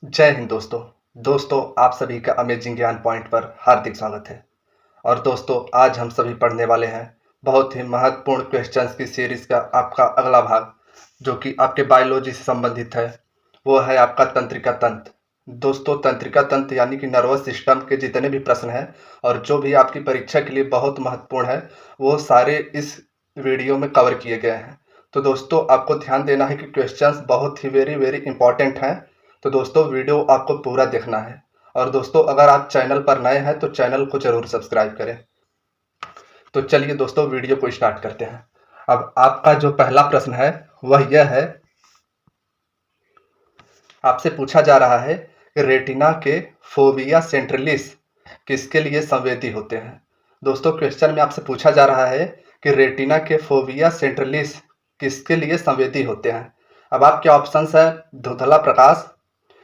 जय हिंद दोस्तों आप सभी का अमेजिंग ज्ञान पॉइंट पर हार्दिक स्वागत है। और दोस्तों आज हम सभी पढ़ने वाले हैं बहुत ही महत्वपूर्ण क्वेश्चंस की सीरीज का आपका अगला भाग, जो कि आपके बायोलॉजी से संबंधित है। वो है आपका तंत्रिका तंत्र। दोस्तों तंत्रिका तंत्र यानी कि नर्वस सिस्टम के जितने भी प्रश्न हैं और जो भी आपकी परीक्षा के लिए बहुत महत्वपूर्ण है, वो सारे इस वीडियो में कवर किए गए हैं। तो दोस्तों आपको ध्यान देना है कि क्वेश्चंस बहुत ही वेरी वेरी इंपॉर्टेंट हैं। तो दोस्तों वीडियो आपको पूरा देखना है। और दोस्तों अगर आप चैनल पर नए हैं तो चैनल को जरूर सब्सक्राइब करें। तो चलिए दोस्तों वीडियो को स्टार्ट करते हैं। अब आपका जो पहला प्रश्न है वह यह है, आपसे पूछा जा रहा है कि रेटिना के फोविया सेंट्रलिस किसके लिए संवेदी होते हैं। दोस्तों क्वेश्चन में आपसे पूछा जा रहा है कि रेटिना के फोविया सेंट्रलिस किसके लिए संवेदी होते हैं। अब आपके ऑप्शंस है धुंधला प्रकाश,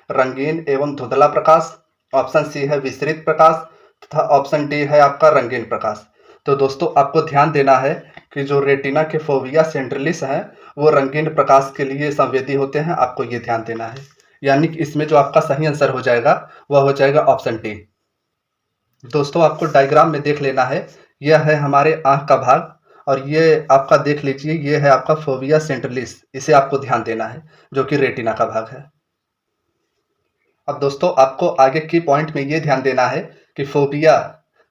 रंगीन एवं धुंधला प्रकाश, ऑप्शन सी है विसरित प्रकाश तथा ऑप्शन डी है आपका रंगीन प्रकाश। तो दोस्तों आपको ध्यान देना है कि जो रेटिना के फोविया सेंट्रलिस हैं वो रंगीन प्रकाश के लिए संवेदी होते हैं। आपको ये ध्यान देना है, यानी कि इसमें जो आपका सही आंसर हो जाएगा वह हो जाएगा ऑप्शन डी। दोस्तों आपको डायग्राम में देख लेना है, यह है हमारे आंख का भाग और ये आपका देख लीजिए, ये है आपका फोविया सेंट्रलिस। इसे आपको ध्यान देना है जो कि रेटिना का भाग है। अब दोस्तों आपको आगे की पॉइंट में ये ध्यान देना है कि फोबिया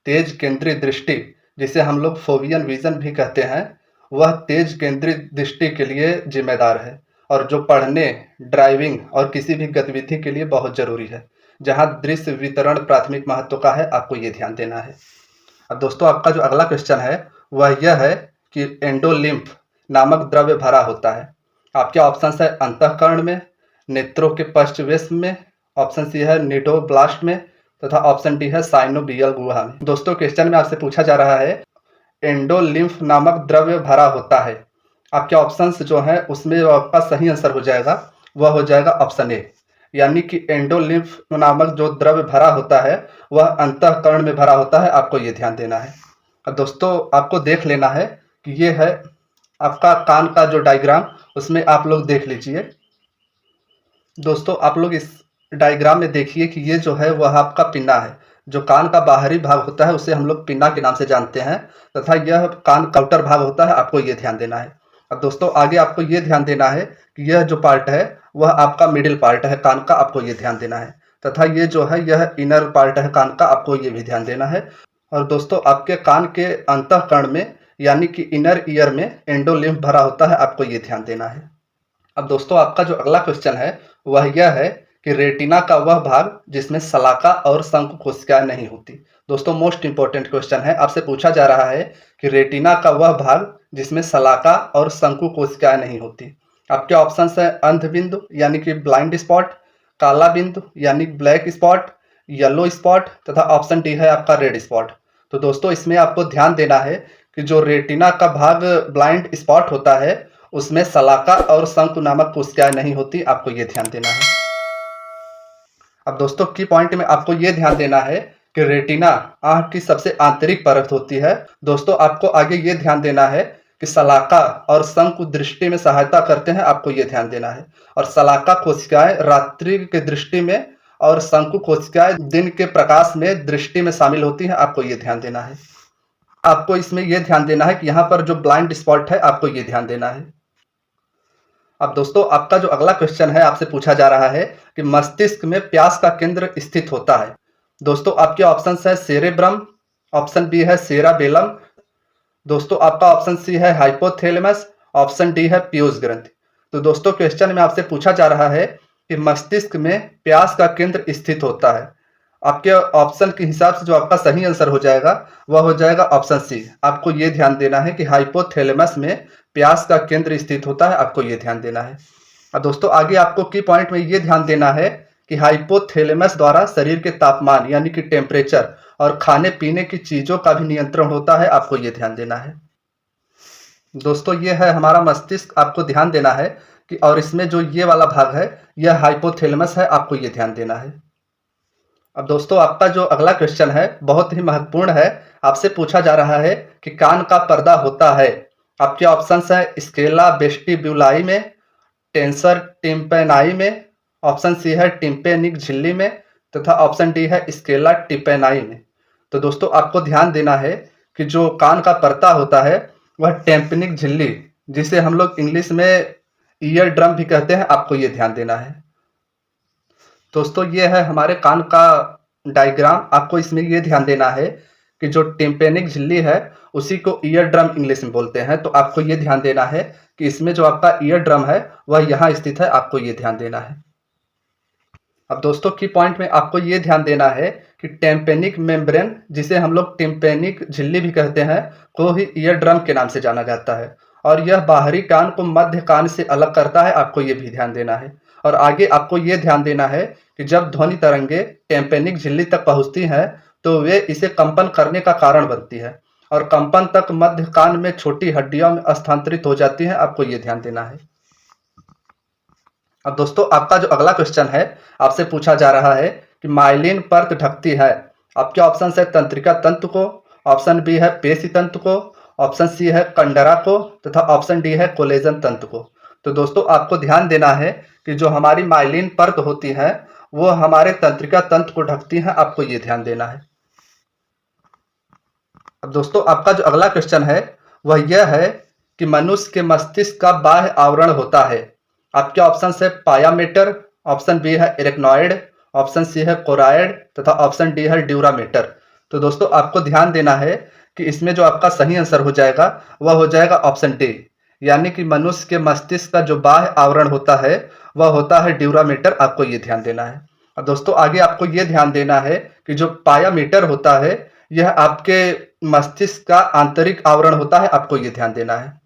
तेज केंद्रीय दृष्टि, जिसे हम लोग फोबियन विजन भी कहते हैं, वह तेज केंद्रीय दृष्टि के लिए जिम्मेदार है और जो पढ़ने, ड्राइविंग और किसी भी गतिविधि के लिए बहुत जरूरी है, जहां दृश्य वितरण प्राथमिक महत्व का है। आपको ये ध्यान देना है। अब दोस्तों आपका जो अगला क्वेश्चन है वह यह है कि एंडोलिम्फ नामक द्रव्य भरा होता है। आपके ऑप्शन है अंतःकरण में, नेत्रों के पश्चवेश में, ऑप्शन सी है निडोब्लास्ट में तथा ऑप्शन डी है साइनोवियल गुहा में। दोस्तों क्वेश्चन में आपसे पूछा जा रहा है एंडोलिम्फ नामक द्रव्य भरा होता है। आपके ऑप्शंस जो हैं उसमें आपका सही आंसर हो जाएगा वह हो जाएगा ऑप्शन ए, यानी कि एंडोलिम्फ नामक जो द्रव्य भरा होता है वह अंतःकरण में भरा होता है। आपको ये ध्यान देना है। अब दोस्तों आपको देख लेना है कि ये है आपका कान का जो डायग्राम, उसमें आप लोग देख लीजिए। दोस्तों आप लोग इस डायग्राम में देखिए कि ये जो है वह आपका पिन्ना है। जो कान का बाहरी भाग होता है उसे हम लोग पिन्ना के नाम से जानते हैं तथा यह कान का आउटर भाग होता है। आपको ये ध्यान देना है। अब दोस्तों आगे आपको ये ध्यान देना है कि यह जो पार्ट है वह आपका मिडिल पार्ट है कान का। आपको ये ध्यान देना है तथा ये जो है यह इनर पार्ट है कान का। आपको ये भी ध्यान देना है। और दोस्तों आपके कान के अंतःकरण में यानी कि इनर ईयर में एंडोलिम्फ भरा होता है। आपको ये ध्यान देना है। अब दोस्तों आपका जो अगला क्वेश्चन है वह यह है कि रेटिना का वह भाग जिसमें शलाका और शंकु कोशिकाएं नहीं होती। दोस्तों मोस्ट इंपॉर्टेंट क्वेश्चन है। आपसे पूछा जा रहा है कि रेटिना का वह भाग जिसमें शलाका और शंकु कोशिकाएं नहीं होती। आपके ऑप्शन है अंध बिंदु यानी कि ब्लाइंड स्पॉट, काला बिंदु यानी ब्लैक स्पॉट, येलो स्पॉट तथा ऑप्शन डी है आपका रेड स्पॉट। तो दोस्तों इसमें आपको ध्यान देना है कि जो रेटिना का भाग ब्लाइंड स्पॉट होता है उसमें शलाका और शंकु नामक कोशिकाएं नहीं होती। आपको ये ध्यान देना है। अब दोस्तों की पॉइंट में आपको ये ध्यान देना है कि रेटिना आंख की सबसे आंतरिक परत होती है। दोस्तों आपको आगे ये ध्यान देना है कि शलाका और शंकु दृष्टि में सहायता करते हैं। आपको ये ध्यान देना है। और शलाका कोशिकाएं रात्रि की दृष्टि में और शंकु कोशिकाएं दिन के प्रकाश में दृष्टि में शामिल होती हैं। आपको ये ध्यान देना है। आपको इसमें यह ध्यान देना है कि यहाँ पर जो ब्लाइंड स्पॉट है आपको ये ध्यान देना है। अब दोस्तों आपका जो अगला क्वेश्चन है आपसे पूछा जा रहा है कि मस्तिष्क में प्यास का केंद्र स्थित होता है। दोस्तों आपके ऑप्शन है सेरेब्रम, ऑप्शन बी है सेराबेलम, दोस्तों आपका ऑप्शन सी है हाइपोथैलेमस, ऑप्शन डी है पीयूष ग्रंथि। तो दोस्तों क्वेश्चन में आपसे पूछा जा रहा है कि मस्तिष्क में प्यास का केंद्र स्थित होता है। आपके ऑप्शन के हिसाब से जो आपका सही आंसर हो जाएगा वह हो जाएगा ऑप्शन सी। आपको ये ध्यान देना है कि हाइपोथैलेमस में प्यास का केंद्र स्थित होता है। आपको ये ध्यान देना है। और दोस्तों आगे आपको की पॉइंट में ये ध्यान देना है कि हाइपोथैलेमस द्वारा शरीर के तापमान यानी कि टेम्परेचर और खाने पीने की चीजों का भी नियंत्रण होता है। आपको ये ध्यान देना है। दोस्तों ये है हमारा मस्तिष्क। आपको ध्यान देना है कि और इसमें जो ये वाला भाग है यह हाइपोथैलेमस है। आपको ये ध्यान देना है। अब दोस्तों आपका जो अगला क्वेश्चन है बहुत ही महत्वपूर्ण है। आपसे पूछा जा रहा है कि कान का पर्दा होता है। आपके ऑप्शंस है स्केला वेस्टिब्यूलाई में, टेंसर टिम्पैनाई में, ऑप्शन सी है टिम्पेनिक झिल्ली में, तथा ऑप्शन डी है स्केला टिपेनाई में। तो दोस्तों आपको ध्यान देना है कि जो कान का परता होता है वह टेम्पेनिक झिल्ली, जिसे हम लोग इंग्लिश में ईयर ड्रम भी कहते हैं, आपको ये ध्यान देना है। दोस्तों ये है हमारे कान का डायग्राम। आपको इसमें ये ध्यान देना है कि जो टिम्पेनिक झिल्ली है उसी को ईयर ड्रम इंग्लिश में बोलते हैं। तो आपको ये ध्यान देना है कि इसमें जो आपका ईयर ड्रम है वह यहाँ स्थित है, आपको ये ध्यान देना है। अब दोस्तों की पॉइंट में आपको ये ध्यान देना है कि टेम्पेनिक मेम्ब्रेन, जिसे हम लोग टिम्पेनिक झिल्ली भी कहते हैं, को ही ईयर ड्रम के नाम से जाना जाता है और यह बाहरी कान को मध्य कान से अलग करता है, आपको ये भी ध्यान देना है। और आगे आपको ये ध्यान देना है कि जब ध्वनि तरंगे टेम्पेनिक झिल्ली तक पहुंचती हैं तो वे इसे कंपन करने का कारण बनती है और कंपन तक मध्य कान में छोटी हड्डियों में स्थानांतरित हो जाती है, आपको ये ध्यान देना है। अब दोस्तों आपका जो अगला क्वेश्चन है, आपसे पूछा जा रहा है कि माइलिन परत ढकती है। आपके ऑप्शन है तंत्रिका तंतु को, ऑप्शन बी है पेशी तंतु को, ऑप्शन सी है कंडरा को, तथा ऑप्शन डी है कोलेजन तंतु को। तो दोस्तों आपको ध्यान देना है कि जो हमारी माइलिन परत होती है वो हमारे तंत्रिका तंतु को ढकती है, आपको ये ध्यान देना है। अब दोस्तों आपका जो अगला क्वेश्चन है वह यह है कि मनुष्य के मस्तिष्क का बाह्य आवरण होता है। आपके ऑप्शन है पायामेटर, ऑप्शन बी है इरेक्नॉइड, ऑप्शन सी है कोराइड, तथा ऑप्शन डी है ड्यूरामेटर। तो दोस्तों आपको ध्यान देना है कि इसमें जो आपका सही आंसर हो जाएगा वह हो जाएगा ऑप्शन डी, यानी कि मनुष्य के मस्तिष्क का जो बाह्य आवरण होता है वह होता है ड्यूरामेटर, आपको ये ध्यान देना है। अब दोस्तों आगे आपको ये ध्यान देना है कि जो पायामीटर होता है यह आपके मस्तिष्क का आंतरिक आवरण होता है, आपको ये ध्यान देना है।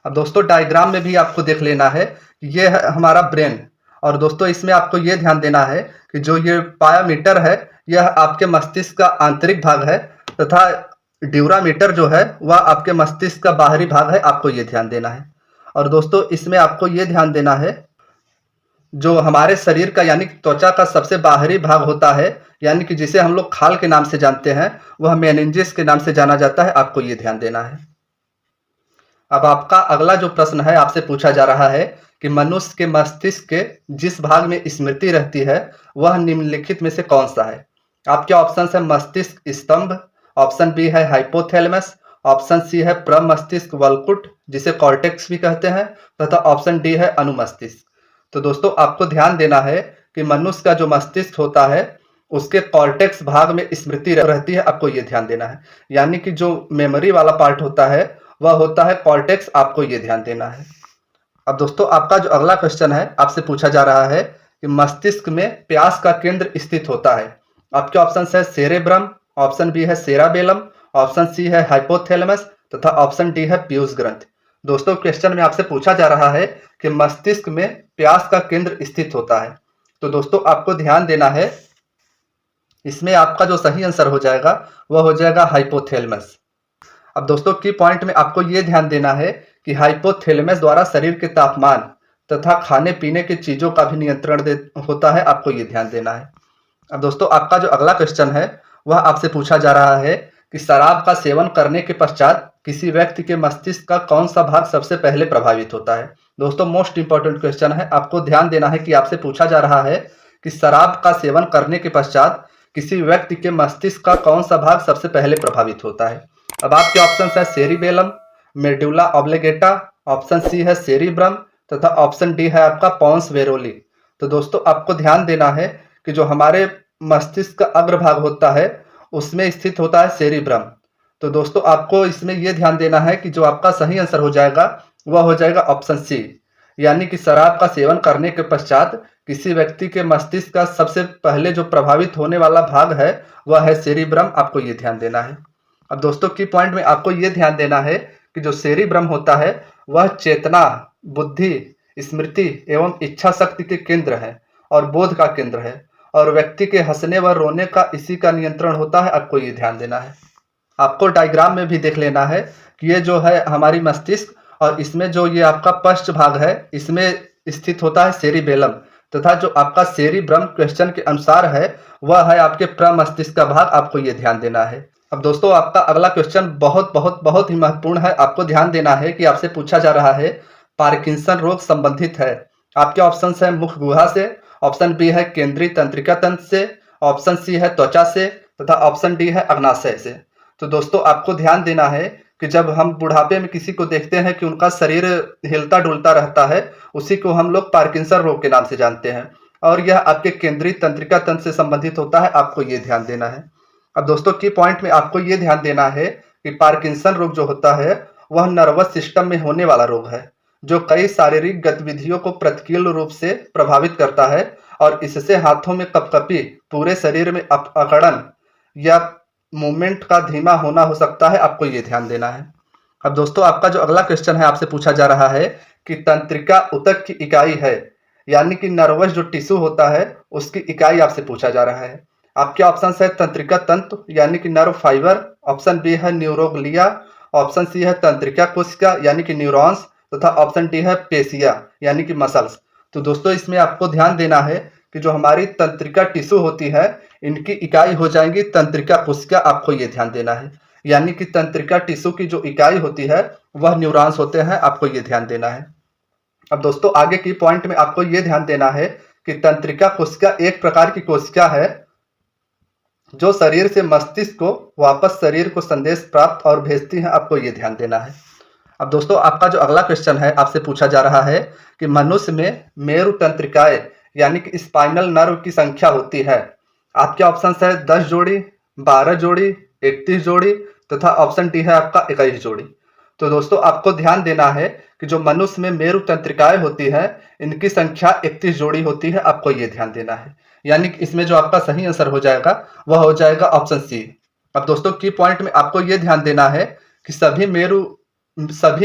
अब दोस्तों डायग्राम में भी आपको देख लेना है कि ये है हमारा ब्रेन, और दोस्तों इसमें आपको ये ध्यान देना है कि जो ये पायामीटर है यह आपके मस्तिष्क का आंतरिक भाग है तथा ड्यूरामीटर जो है वह आपके मस्तिष्क का बाहरी भाग है, आपको ये ध्यान देना है। और दोस्तों इसमें आपको ये ध्यान देना है जो हमारे शरीर का यानी कि त्वचा का सबसे बाहरी भाग होता है, यानी कि जिसे हम लोग खाल के नाम से जानते हैं, वह मेनिंजेस के नाम से जाना जाता है, आपको ये ध्यान देना है। अब आपका अगला जो प्रश्न है आपसे पूछा जा रहा है कि मनुष्य के मस्तिष्क के जिस भाग में स्मृति रहती है वह निम्नलिखित में से कौन सा है। आपके ऑप्शन है मस्तिष्क स्तंभ, ऑप्शन बी है हाइपोथैलेमस, ऑप्शन सी है प्रमस्तिष्क वलकुट जिसे कॉर्टेक्स भी कहते हैं, तथा ऑप्शन डी है अनुमस्तिष्क। तो दोस्तों आपको ध्यान देना है कि मनुष्य का जो मस्तिष्क होता है उसके कॉर्टेक्स भाग में स्मृति रहती है, आपको ये ध्यान देना है, यानी कि जो मेमोरी वाला पार्ट होता है वह होता है कॉर्टेक्स, आपको ये ध्यान देना है। अब दोस्तों आपका जो अगला क्वेश्चन है आपसे पूछा जा रहा है कि मस्तिष्क में प्यास का केंद्र स्थित होता है। आपके ऑप्शन है सेरेब्रम, ऑप्शन बी है सेराबेलम, ऑप्शन सी है हाइपोथैलेमस, तथा ऑप्शन डी है पीयूष ग्रंथि। दोस्तों क्वेश्चन में आपसे पूछा जा रहा है कि मस्तिष्क में प्यास का केंद्र स्थित होता है। तो दोस्तों आपको ध्यान देना है, इसमें आपका जो सही आंसर हो जाएगा वह हो जाएगा हाइपोथैलेमस। अब दोस्तों की पॉइंट में आपको ये ध्यान देना है कि हाइपोथैलेमस द्वारा शरीर के तापमान तथा खाने पीने की चीजों का भी नियंत्रण होता है, आपको ये ध्यान देना है। अब दोस्तों आपका जो अगला क्वेश्चन है वह आपसे पूछा जा रहा है कि शराब का सेवन करने के पश्चात किसी व्यक्ति के मस्तिष्क का कौन सा भाग सबसे पहले प्रभावित होता है। दोस्तों मोस्ट इंपॉर्टेंट क्वेश्चन है, आपको ध्यान देना है कि आपसे पूछा जा रहा है कि शराब का सेवन करने के पश्चात किसी व्यक्ति के मस्तिष्क का कौन सा भाग सबसे पहले प्रभावित होता है। अब आपके ऑप्शन है सेरिबेलम, मेडुला ऑब्लिगेटा, ऑप्शन सी है सेरिब्रम, तथा ऑप्शन डी है आपका पॉन्स वेरोली। तो दोस्तों आपको ध्यान देना है कि जो हमारे मस्तिष्क का अग्रभाग होता है उसमें स्थित होता है सेरिब्रम। तो दोस्तों आपको इसमें यह ध्यान देना है कि जो आपका सही आंसर हो जाएगा वह हो जाएगा ऑप्शन सी, यानी कि शराब का सेवन करने के पश्चात किसी व्यक्ति के मस्तिष्क का सबसे पहले जो प्रभावित होने वाला भाग है वह है सेरिब्रम, आपको ये ध्यान देना है। अब दोस्तों की पॉइंट में आपको ये ध्यान देना है कि जो सेरिब्रम होता है वह चेतना, बुद्धि, स्मृति एवं इच्छा शक्ति के केंद्र है और बोध का केंद्र है, और व्यक्ति के हंसने व रोने का इसी का नियंत्रण होता है, आपको ये ध्यान देना है। आपको डायग्राम में भी देख लेना है कि ये जो है हमारी मस्तिष्क, और इसमें जो ये आपका पश्च भाग है इसमें स्थित होता है सेरिबेलम, तथा जो आपका सेरिब्रम क्वेश्चन के अनुसार है वह है आपके प्रमस्तिष्क का भाग, आपको ये ध्यान देना है। अब दोस्तों आपका अगला क्वेश्चन बहुत बहुत बहुत ही महत्वपूर्ण है, आपको ध्यान देना है कि आपसे पूछा जा रहा है पार्किंसन रोग संबंधित है। आपके ऑप्शन है मुख गुहा से, ऑप्शन बी है केंद्रीय तंत्रिका तंत्र से, ऑप्शन सी है त्वचा से तथा ऑप्शन डी है अग्नाशय से। तो दोस्तों आपको ध्यान देना है कि जब हम बुढ़ापे में किसी को देखते हैं कि उनका शरीर हिलता डुलता रहता है, उसी को हम लोग पार्किंसन रोग के नाम से जानते हैं और यह आपके केंद्रीय तंत्रिका तंत्र से संबंधित होता है, आपको ये ध्यान देना है। अब दोस्तों की पॉइंट में आपको ये ध्यान देना है कि पार्किंसन रोग जो होता है वह नर्वस सिस्टम में होने वाला रोग है जो कई शारीरिक गतिविधियों को प्रतिकूल रूप से प्रभावित करता है और इससे हाथों में कपकपी, पूरे शरीर में अकड़न या मूवमेंट का धीमा होना हो सकता है, आपको ये ध्यान देना है। अब दोस्तों आपका जो अगला क्वेश्चन है आपसे पूछा जा रहा है कि तंत्रिका ऊतक की इकाई है, यानी कि नर्वस जो टिश्यू होता है उसकी इकाई आपसे पूछा जा रहा है। आपके ऑप्शन है तंत्रिका तंतु यानी कि नर्व फाइबर, ऑप्शन बी है न्यूरोग्लिया, ऑप्शन सी है तंत्रिका कोशिका यानी कि न्यूरॉन्स तथा ऑप्शन डी है पेशिया यानी कि मसल्स। तो दोस्तों इसमें आपको ध्यान देना है कि जो हमारी तंत्रिका टिश्यू होती है इनकी इकाई हो जाएंगी तंत्रिका कोशिका, आपको ये ध्यान देना है। यानी कि तंत्रिका टिश्यू की जो इकाई होती है वह न्यूरॉन्स होते हैं, आपको ये ध्यान देना है। अब दोस्तों आगे की पॉइंट में आपको ये ध्यान देना है कि तंत्रिका कोशिका एक प्रकार की कोशिका है जो शरीर से मस्तिष्क को वापस शरीर को संदेश प्राप्त और भेजती है, आपको ये ध्यान देना है। अब दोस्तों आपका जो अगला क्वेश्चन है आपसे पूछा जा रहा है कि मनुष्य में मेरु तंत्रिकाएं यानी कि स्पाइनल नर्व की संख्या होती है। आपके ऑप्शन है 10 जोड़ी, 12 जोड़ी, 31 जोड़ी तथा ऑप्शन डी है आपका 21 जोड़ी। तो दोस्तों आपको ध्यान देना है कि जो मनुष्य में मेरु तंत्रिकाएं होती है इनकी संख्या 31 जोड़ी होती है, आपको ये ध्यान देना है। यानी कि इसमें जो आपका सही आंसर हो जाएगा वह हो जाएगा ऑप्शन सी। अब दोस्तों की पॉइंट में आपको ये ध्यान देना है कि सभी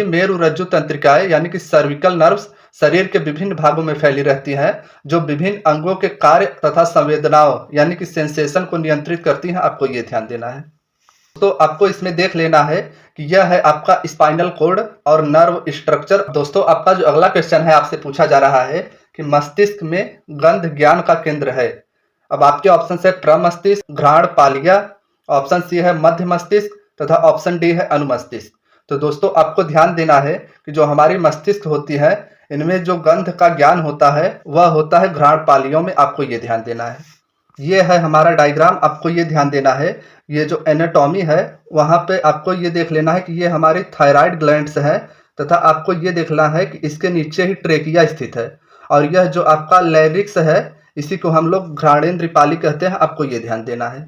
मेरु रज्जु तंत्रिकाएं यानी कि सर्विकल नर्व्स शरीर के विभिन्न भागों में फैली रहती हैं जो विभिन्न अंगों के कार्य तथा संवेदनाओं यानी कि सेंसेशन को नियंत्रित करती हैं, आपको ये ध्यान देना है। तो आपको इसमें देख लेना है कि यह है आपका स्पाइनल कॉर्ड और नर्व स्ट्रक्चर। दोस्तों आपका जो अगला क्वेश्चन है आपसे पूछा जा रहा है कि मस्तिष्क में गंध ज्ञान का केंद्र है। अब आपके ऑप्शन है प्रमस्तिष्क, घ्राण पालिया, ऑप्शन सी है मध्य मस्तिष्क तथा ऑप्शन डी है अनुमस्तिष्क। तो दोस्तों आपको ध्यान देना है कि जो हमारी मस्तिष्क होती है इनमें जो गंध का ज्ञान होता है वह होता है घ्राण पालियों में, आपको ये ध्यान देना है। ये है हमारा डायग्राम, आपको ये ध्यान देना है। ये जो एनाटॉमी है वहां पे आपको ये देख लेना है कि ये हमारी थायराइड ग्लैंड्स है तथा आपको ये देखना है कि इसके नीचे ही ट्रेकिया स्थित है और यह जो आपका लैरिक्स है इसी को हम लोग घ्राणेन्द्र पाली कहते हैं, आपको ये ध्यान देना है।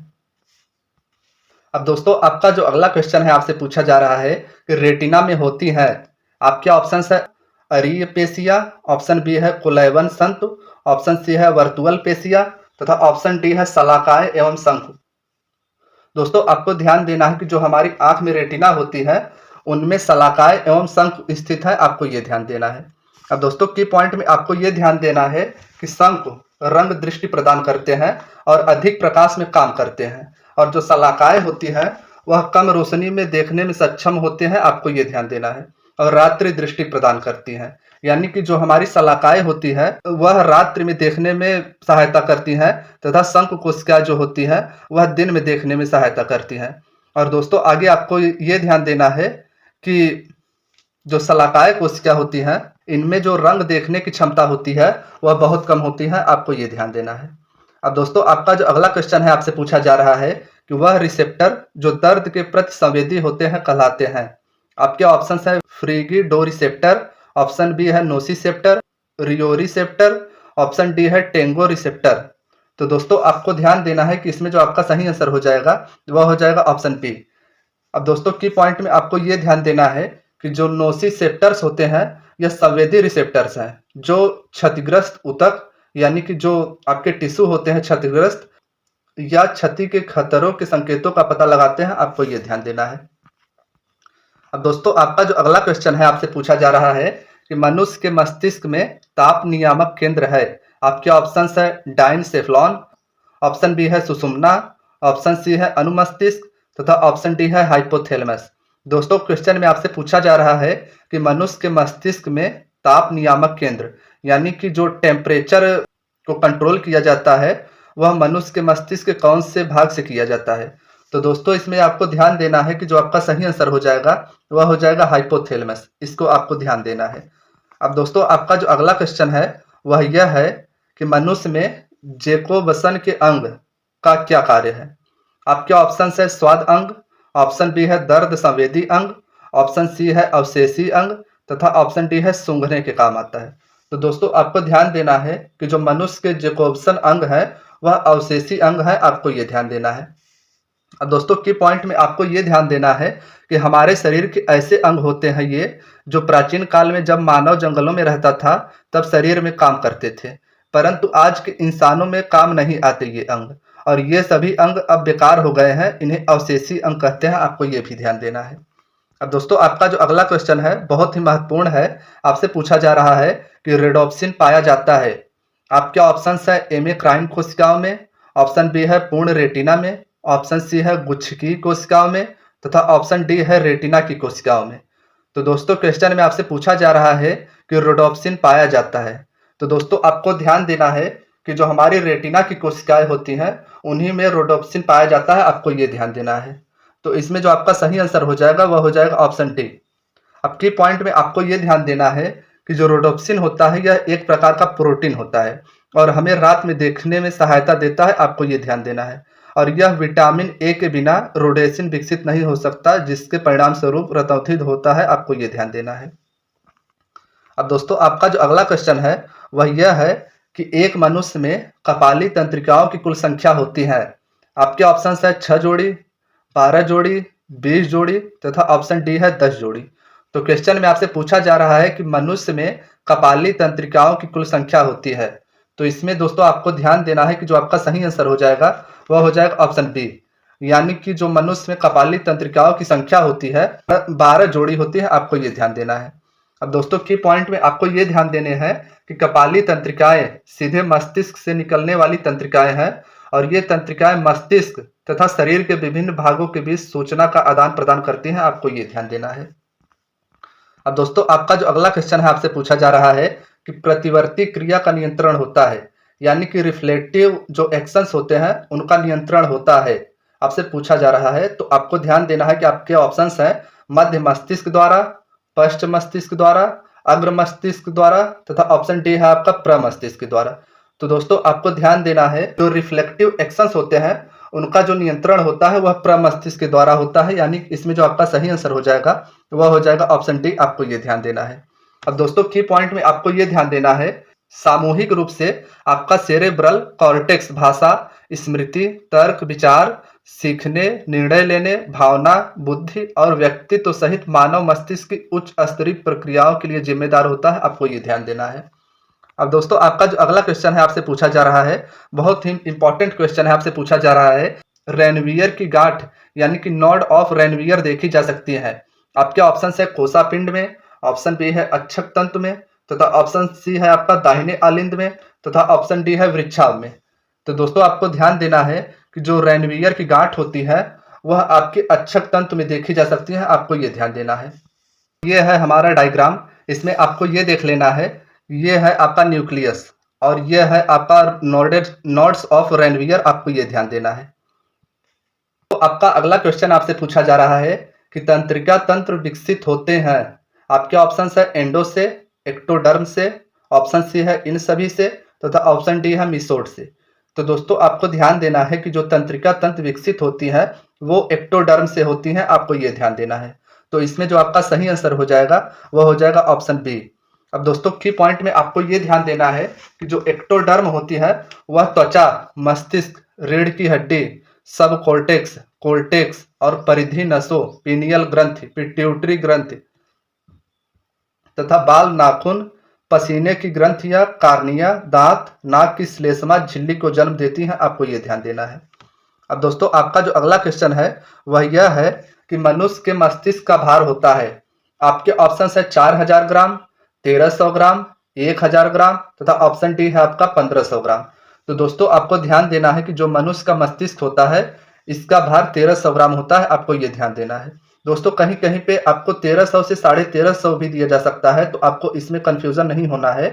अब दोस्तों आपका जो अगला क्वेश्चन है आपसे पूछा जा रहा है कि रेटिना में होती है। आपके ऑप्शन है अरीय पेशिया, ऑप्शन बी है कुलैवन तंतु, ऑप्शन सी है वर्तुअल पेशिया तथा ऑप्शन डी है शलाकाएं एवं शंकु। दोस्तों आपको ध्यान देना है कि जो हमारी आंख में रेटिना होती है उनमें शलाकाएं एवं शंकु स्थित है, आपको ये ध्यान देना है। अब दोस्तों की पॉइंट में आपको ये ध्यान देना है कि शंकु रंग दृष्टि प्रदान करते हैं और अधिक प्रकाश में काम करते हैं और जो शलाकाएं होती है वह कम रोशनी में देखने में सक्षम होते हैं, आपको ये ध्यान देना है और रात्रि दृष्टि प्रदान करती हैं। यानी कि जो हमारी शलाकाएं होती है वह रात्रि में देखने में सहायता करती हैं तथा शंकु कोशिका जो होती है वह दिन में देखने में सहायता करती हैं। और दोस्तों आगे आपको ये ध्यान देना है कि जो शलाकाएं कोशिका होती हैं इनमें जो रंग देखने की क्षमता होती है वह बहुत कम होती है, आपको ये ध्यान देना है। अब दोस्तों आपका जो अगला क्वेश्चन है आपसे पूछा जा रहा है कि वह रिसेप्टर जो दर्द के प्रति संवेदी होते हैं कहलाते हैं। आपके ऑप्शन है फ्रीगिडोरिसेप्टर, ऑप्शन बी है नोसिसेप्टर, रियोरिसेप्टर, ऑप्शन डी है टेंगो रिसेप्टर। तो दोस्तों आपको ध्यान देना है कि इसमें जो आपका सही आंसर हो जाएगा वह हो जाएगा ऑप्शन बी। अब दोस्तों की पॉइंट में आपको ये ध्यान देना है कि जो नोसिसेप्टर्स होते हैं यह संवेदी रिसेप्टर्स हैं जो क्षतिग्रस्त ऊतक यानी कि जो आपके टिश्यू होते हैं क्षतिग्रस्त या क्षति के खतरों के संकेतों का पता लगाते हैं, आपको ये ध्यान देना है। अब दोस्तों आपका जो अगला क्वेश्चन है आपसे पूछा जा रहा है कि मनुष्य के मस्तिष्क में ताप नियामक केंद्र है। आपके ऑप्शन है डाइनसेफ्लॉन, ऑप्शन बी है सुषुम्ना, ऑप्शन सी है अनुमस्तिष्क तथा ऑप्शन डी है हाइपोथैलेमस। दोस्तों क्वेश्चन में आपसे पूछा जा रहा है कि मनुष्य के मस्तिष्क में ताप नियामक केंद्र यानी कि जो टेम्परेचर को कंट्रोल किया जाता है वह मनुष्य के मस्तिष्क के कौन से भाग से किया जाता है। तो दोस्तों इसमें आपको ध्यान देना है कि जो आपका सही आंसर हो जाएगा वह हो जाएगा हाइपोथैलेमस, इसको आपको ध्यान देना है। अब दोस्तों आपका जो अगला क्वेश्चन है वह यह है कि मनुष्य में जैकोबसन के अंग का क्या कार्य है। आपके ऑप्शन है स्वाद अंग, ऑप्शन बी है दर्द संवेदी अंग, ऑप्शन सी है अवशेषी अंग तथा ऑप्शन डी है सूंघने के काम आता है। तो दोस्तों आपको ध्यान देना है कि जो मनुष्य के जैकोबसन अंग है वह अवशेषी अंग है, आपको ये ध्यान देना है। अब दोस्तों की पॉइंट में आपको ये ध्यान देना है कि हमारे शरीर के ऐसे अंग होते हैं ये जो प्राचीन काल में जब मानव जंगलों में रहता था तब शरीर में काम करते थे, परंतु आज के इंसानों में काम नहीं आते ये अंग, और ये सभी अंग अब बेकार हो गए हैं, इन्हें अवशेषी अंग कहते हैं, आपको ये भी ध्यान देना है। अब दोस्तों आपका जो अगला क्वेश्चन है बहुत ही महत्वपूर्ण है। आपसे पूछा जा रहा है कि रेडोप्सिन पाया जाता है। आपके ऑप्शन है एमेक्राइन कोशिकाओं में, ऑप्शन बी है पूर्ण रेटिना में, ऑप्शन सी है गुच्छकी कोशिकाओं में तथा ऑप्शन डी है रेटिना की कोशिकाओं में। तो दोस्तों क्वेश्चन में आपसे पूछा जा रहा है कि रोडोप्सिन पाया जाता है। तो दोस्तों आपको ध्यान देना है कि जो हमारी रेटिना की कोशिकाएं होती हैं उन्हीं में रोडोप्सिन पाया जाता है, आपको ये ध्यान देना है। तो इसमें जो आपका सही आंसर हो जाएगा वह हो जाएगा ऑप्शन डी। अब की पॉइंट में आपको ये ध्यान देना है कि जो रोडोप्सिन होता है यह एक प्रकार का प्रोटीन होता है और हमें रात में देखने में सहायता देता है, आपको ये ध्यान देना है। और यह विटामिन ए के बिना रोडेसिन विकसित नहीं हो सकता, जिसके परिणाम स्वरूप रतौंधी होता है, आपको ये ध्यान देना है। अब दोस्तों आपका जो अगला क्वेश्चन है वह यह है कि एक मनुष्य में कपाली तंत्रिकाओं की कुल संख्या होती है। आपके ऑप्शन है 6 जोड़ी, 12 जोड़ी, 20 जोड़ी तथा ऑप्शन डी है 10 जोड़ी। तो क्वेश्चन में आपसे पूछा जा रहा है कि मनुष्य में कपाली तंत्रिकाओं की कुल संख्या होती है। तो इसमें दोस्तों आपको ध्यान देना है कि जो आपका सही आंसर हो जाएगा वह हो जाएगा ऑप्शन बी, यानी कि जो मनुष्य में कपाली तंत्रिकाओं की संख्या होती है 12 जोड़ी होती है, आपको ये ध्यान देना है। अब दोस्तों की पॉइंट में आपको ये ध्यान देने हैं कि कपाली तंत्रिकाएं सीधे मस्तिष्क से निकलने वाली तंत्रिकाएं हैं और ये तंत्रिकाएं मस्तिष्क तथा शरीर के विभिन्न भागों के बीच सूचना का आदान प्रदान करती हैं, आपको ये ध्यान देना है। अब दोस्तों आपका जो अगला क्वेश्चन है आपसे पूछा जा रहा है कि प्रतिवर्ती क्रिया का नियंत्रण होता है, यानी कि रिफ्लेक्टिव जो एक्शंस होते हैं उनका नियंत्रण होता है, आपसे पूछा जा रहा है। तो आपको ध्यान देना है कि आपके ऑप्शंस हैं मध्य मस्तिष्क द्वारा, पश्च मस्तिष्क द्वारा, अग्र मस्तिष्क द्वारा तथा ऑप्शन डी है आपका प्रमस्तिष्क द्वारा। तो दोस्तों आपको ध्यान देना है जो रिफ्लेक्टिव एक्शंस होते हैं उनका जो नियंत्रण होता है वह प्रमस्तिष्क के द्वारा होता है, यानी इसमें जो आपका सही आंसर हो जाएगा वह हो जाएगा ऑप्शन डी, आपको ये ध्यान देना है। अब दोस्तों की पॉइंट में आपको ये ध्यान देना है सामूहिक रूप से आपका सेरेब्रल कॉर्टेक्स भाषा, स्मृति, तर्क, विचार, सीखने, निर्णय लेने, भावना, बुद्धि और व्यक्तित्व सहित मानव मस्तिष्क की उच्च स्तरीय प्रक्रियाओं के लिए जिम्मेदार होता है, आपको ये ध्यान देना है। अब दोस्तों आपका जो अगला क्वेश्चन है आपसे पूछा जा रहा है बहुत ही इंपॉर्टेंट क्वेश्चन है, आपसे पूछा जा रहा है रेनवियर की गांठ यानी कि नोड ऑफ रेनवियर देखी जा सकती है। आपके ऑप्शन है कोसा पिंड में, ऑप्शन बी है अच्छक तंतु में तथा ऑप्शन सी है आपका दाहिने आलिंद में तथा ऑप्शन डी है वृक्षाव में। तो दोस्तों आपको ध्यान देना है कि जो रेनवियर की गांठ होती है वह आपके अच्छक तंतु में देखी जा सकती है, आपको ये ध्यान देना है। ये है हमारा डायग्राम, इसमें आपको ये देख लेना है, ये है आपका न्यूक्लियस और ये है आपका नोड्स ऑफ रेनवियर, आपको ये ध्यान देना है। तो आपका अगला क्वेश्चन आपसे पूछा जा रहा है कि तंत्रिका तंत्र विकसित होते हैं। आपके ऑप्शन है एंडो से, एक्टोडर्म से, ऑप्शन सी है इन सभी से तथा ऑप्शन डी है मीसोड से। तो दोस्तों आपको ध्यान देना है कि जो तंत्रिका तंत्र विकसित होती है वो एक्टोडर्म से होती है, आपको ये ध्यान देना है। तो इसमें जो आपका सही आंसर हो जाएगा वह हो जाएगा ऑप्शन बी। अब दोस्तों की पॉइंट में आपको ये ध्यान देना है कि जो एक्टोडर्म होती है वह त्वचा, मस्तिष्क, रीढ़ की हड्डी, सब कोर्टेक्स, कोर्टेक्स और परिधि नसों, पीनियल ग्रंथि, पिट्यूटरी ग्रंथि तथा बाल, नाखून, पसीने की ग्रंथियां, कार्निया, दांत, नाक की श्लेष्मा झिल्ली को जन्म देती हैं, आपको ये ध्यान देना है। अब दोस्तों आपका जो अगला क्वेश्चन है वह यह है कि मनुष्य के मस्तिष्क का भार होता है। आपके ऑप्शन है 4000 ग्राम, 1300 ग्राम, 1000 ग्राम तथा ऑप्शन डी है आपका 1500 ग्राम। तो दोस्तों आपको ध्यान देना है कि जो मनुष्य का मस्तिष्क होता है इसका भार 1300 ग्राम होता है, आपको ये ध्यान देना है। दोस्तों कहीं कहीं पे आपको 1300 से 1350 भी दिया जा सकता है, तो आपको इसमें कंफ्यूजन नहीं होना है।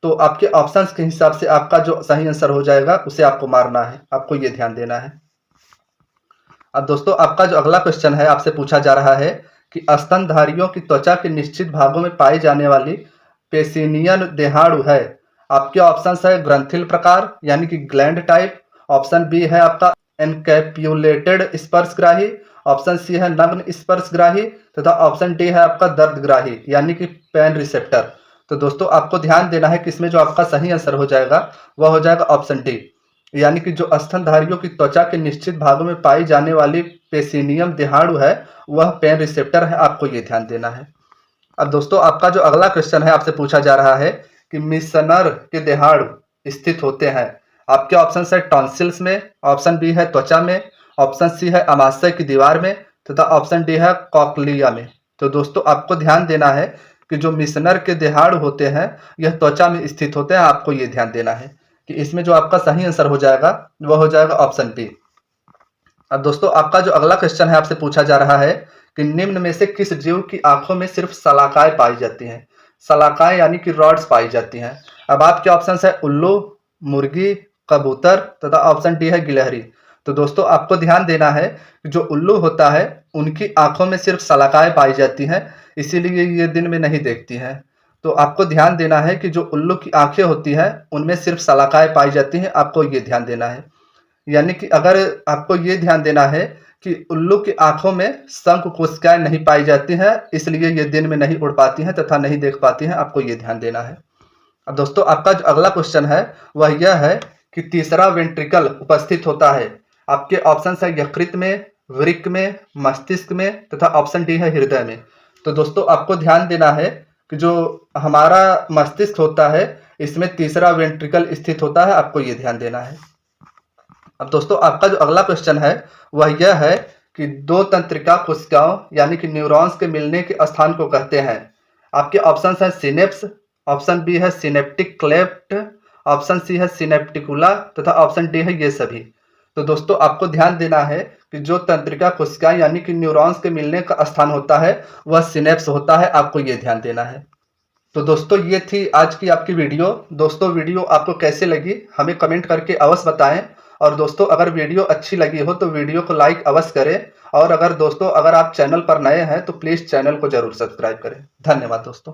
तो आपके ऑप्शंस के हिसाब से आपका जो सही आंसर हो जाएगा उसे आपको मारना है, आपको ये ध्यान देना है। अब दोस्तों आपका जो अगला क्वेश्चन है आपसे पूछा जा रहा है कि स्तनधारियों की त्वचा के निश्चित भागों में पाई जाने वाली पेसिनियन देहाड़ु है। आपके ऑप्शन है ग्रंथिल प्रकार यानी कि ग्लैंड टाइप, ऑप्शन बी है आपका एनकैप्युलेटेड स्पर्शग्राही, ऑप्शन सी है नग्न स्पर्शग्राही तथा ऑप्शन डी है आपका दर्दग्राही यानी कि पेन रिसेप्टर। तो दोस्तों आपको ध्यान देना है कि इसमें जो आपका सही आंसर हो जाएगा वह हो जाएगा ऑप्शन डी, यानी कि जो स्तनधारियों की त्वचा के निश्चित भागों में पाई जाने वाली पेसिनियम देहाड़ु है वह पेन रिसेप्टर है, आपको ये ध्यान देना है। अब दोस्तों आपका जो अगला क्वेश्चन है आपसे पूछा जा रहा है कि मिशनर के देहाड़ु स्थित होते हैं। आपके ऑप्शन है टॉन्सिल्स में, ऑप्शन बी है त्वचा में, ऑप्शन सी है अमाशय की दीवार में तथा ऑप्शन डी है कॉकलिया में। तो दोस्तों आपको ध्यान देना है कि जो मिशनर के देहाड़ होते हैं यह त्वचा में स्थित होते हैं, आपको ये ध्यान देना है कि इसमें जो आपका सही आंसर हो जाएगा वह हो जाएगा ऑप्शन बी। अब दोस्तों आपका जो अगला क्वेश्चन है आपसे पूछा जा रहा है कि निम्न में से किस जीव की आंखों में सिर्फ शलाकाएं पाई जाती हैं। शलाकाएं यानी कि रॉड्स पाई जाती हैं। अब आपके ऑप्शन है उल्लू, मुर्गी, कबूतर तथा ऑप्शन डी है गिलहरी। तो दोस्तों आपको ध्यान देना है कि जो उल्लू होता है उनकी आंखों में सिर्फ शलाकाएं पाई जाती हैं, इसीलिए ये दिन में नहीं देखती हैं। तो आपको ध्यान देना है कि जो उल्लू की आंखें होती हैं उनमें सिर्फ शलाकाएं पाई जाती हैं, आपको ये ध्यान देना है। यानी कि अगर आपको ये ध्यान देना है कि उल्लू की आंखों में शंख कोशिकाएं नहीं पाई जाती हैं, इसलिए ये दिन में नहीं उड़ पाती हैं तथा नहीं देख पाती हैं, आपको ये ध्यान देना है। अब दोस्तों आपका जो अगला क्वेश्चन है वह यह है कि तीसरा वेंट्रिकल उपस्थित होता है। आपके ऑप्शन है यकृत में, वृक्क में, मस्तिष्क में तथा ऑप्शन डी है हृदय में। तो दोस्तों आपको ध्यान देना है कि जो हमारा मस्तिष्क होता है इसमें तीसरा वेंट्रिकल स्थित होता है, आपको ये ध्यान देना है। अब दोस्तों आपका जो अगला क्वेश्चन है वह यह है कि दो तंत्रिका कोशिकाओं यानी कि न्यूरॉन्स के मिलने के स्थान को कहते हैं। आपके ऑप्शन है सिनेप्स, ऑप्शन बी है सिनेप्टिक क्लेफ्ट, ऑप्शन सी है सिनेप्टिकुला तथा ऑप्शन डी है ये सभी। तो दोस्तों आपको ध्यान देना है कि जो तंत्रिका कोशिकाएं यानी कि न्यूरॉन्स के मिलने का स्थान होता है वह सिनेप्स होता है, आपको ये ध्यान देना है। तो दोस्तों ये थी आज की आपकी वीडियो। दोस्तों वीडियो आपको कैसे लगी हमें कमेंट करके अवश्य बताएं, और दोस्तों अगर वीडियो अच्छी लगी हो तो वीडियो को लाइक अवश्य करें, और अगर दोस्तों अगर आप चैनल पर नए हैं तो प्लीज़ चैनल को जरूर सब्सक्राइब करें। धन्यवाद दोस्तों।